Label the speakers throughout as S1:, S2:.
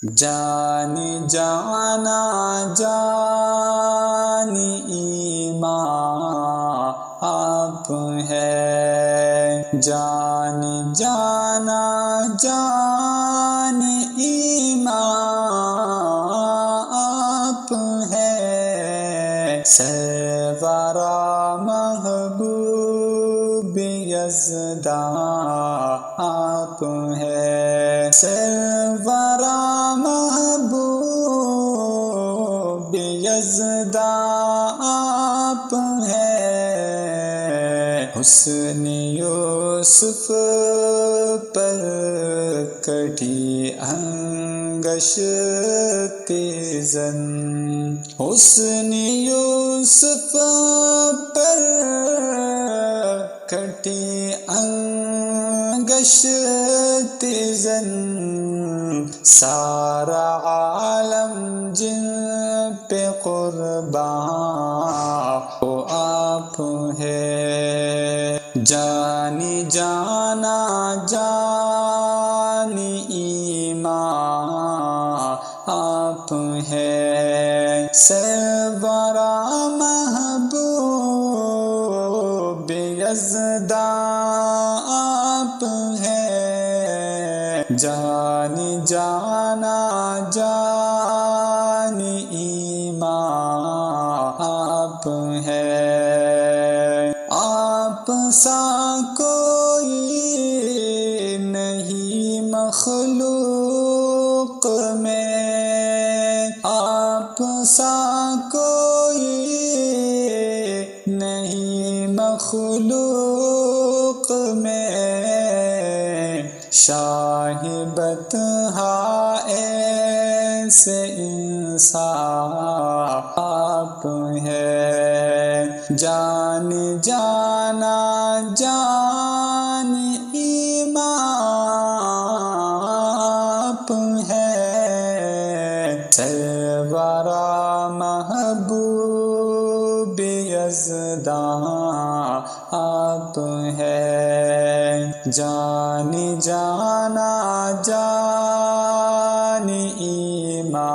S1: جانی جانا جانی ایمان آپ ہے، جانی جانا جانی ایمان آپ ہے، سرورا محبوب یزداں آپ ہے، سرورا محبوب یزداں آپ ہے، حسن یوسف پر کٹی انگش تیزن، حسن یوسف پر کٹی انگش تیزن، سارا عالم جن پہ قربان وہ آپ ہے، جانی جانا جانی ایمان آپ ہے، سرورا محبوب یزداں آپ ہے، جانی جانا جانی ایمان آپ ہے، آپ سا کوئی نہیں مخلوق میں، آپ سا کوئی نہیں مخلوق میں، شاہ بطحا ایسے انصاف آپ ہے، جانی جانا جانی ایمان آپ ہے، سرورا محبوب یزداں آپ ہے، جانی جانا جانی ایمان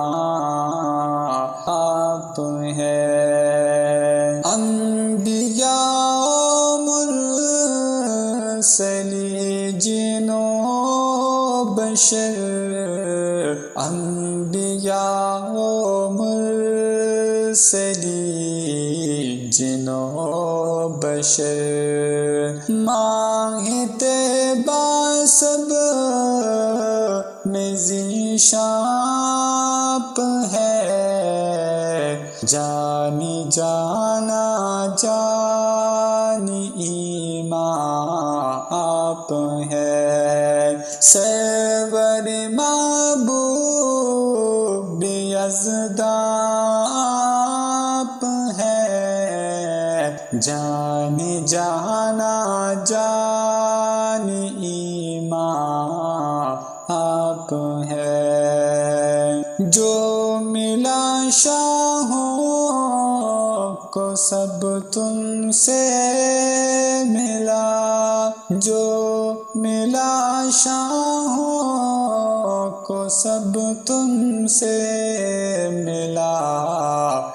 S1: آپ ہے، انبیاء مرسلی جن و بشر، انبیاء مرسلی جن و بشر، ماہ طیبہ سب میں ذیشان ہے، جانی جانا جانی ایمان آپ ہے، سرور محبوب یزداں آپ ہے، جانی جانا جانی ایمان آپ ہے، جو ملا شاہوں کو سب تم سے ملا، جو ملا شاہوں کو سب تم سے ملا،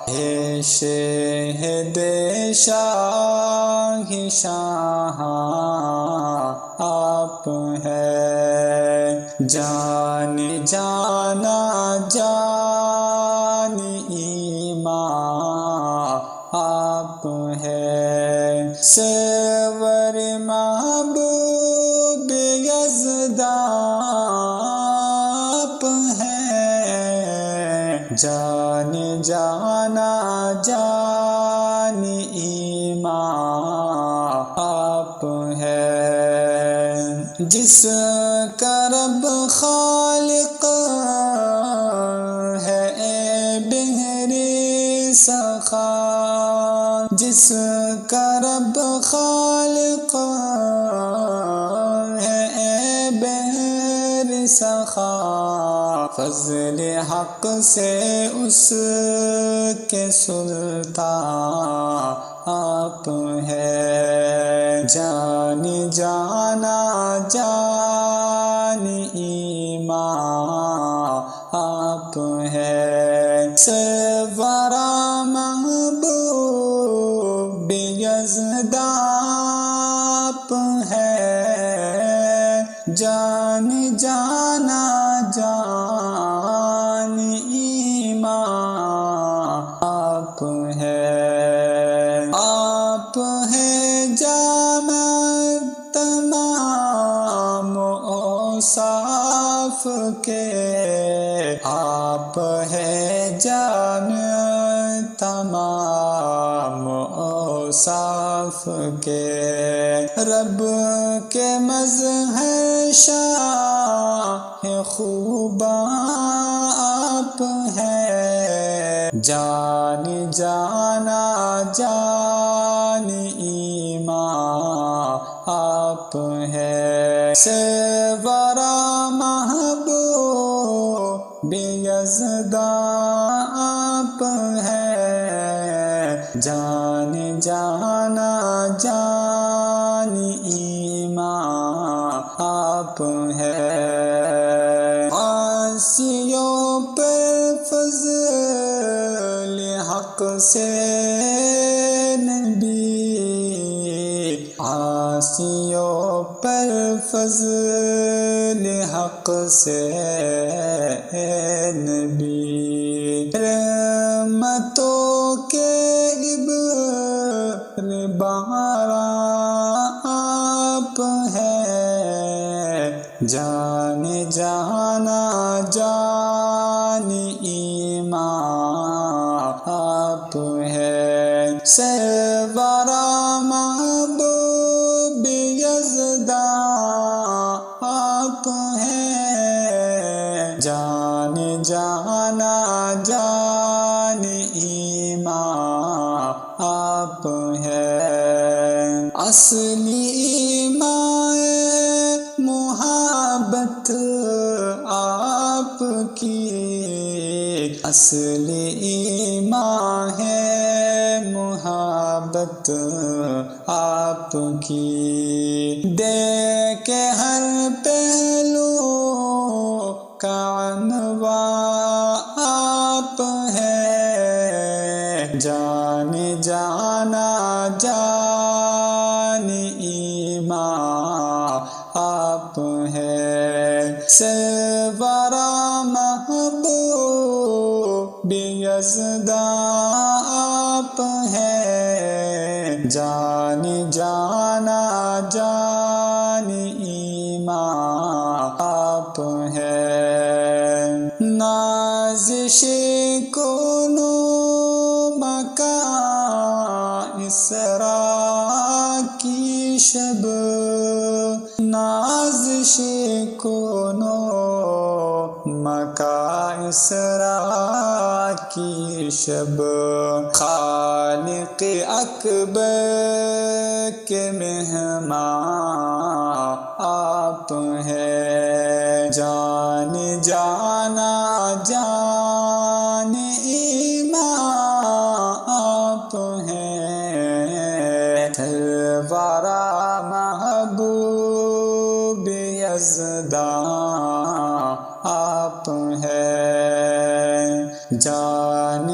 S1: ہے شہد شاہ شاہاں آپ ہے، جانی جانا جانی ایمان آپ ہے، سرور محبوب یزداں آپ ہے، جانی جانا جانی ایمان آپ ہے، جس کا رب خالق ہے اے بحری سخا، جس کا رب خالق ہے اے بحری سخا، فضل حق سے اس کے سلطان آپ ہے، جانی جانا جانی ایمان آپ ہیں سرورا محبوب یزد آپ ہیں جان جانا جان ایمان آپ ہیں جامع تمام اوصاف کے آپ ہے جامع تمام اوصاف کے رب کے مظہر شاہ خوباں آپ ہیں جان جانا جان ایمان آپ ہیں سرورا محبوب یزد آپ ہیں جان جانا جان ایمان آپ ہیں عاصیوں پر فضل حق سے نبی عاصیوں پر فضل حق سے نبی رحمتوں کے ابر بہاراں آپ ہیں جان جانا جان ایمان آپ ہیں سرورا محبوب یزد آپ ہیں جان جانا جان ایمان آپ ہیں اصلی ایمان محبت آپ کی اصلی ایمان ہے محبت آپ کی دیکھ ہر پہلو کا عنوان آپ ہیں جان جانا جان ایمان آپ ہیں سرورا محبوب یزد آپ ہیں جان جانا جان ایمان آپ ہیں نازش کنو مکان اسرا کی شب نازش کنو مکان اسرا کی شب خالق اکبر کے مہمان آپ ہیں جان جانا جان ایمان آپ ہیں سرورا محبوب یزد آپ ہیں جان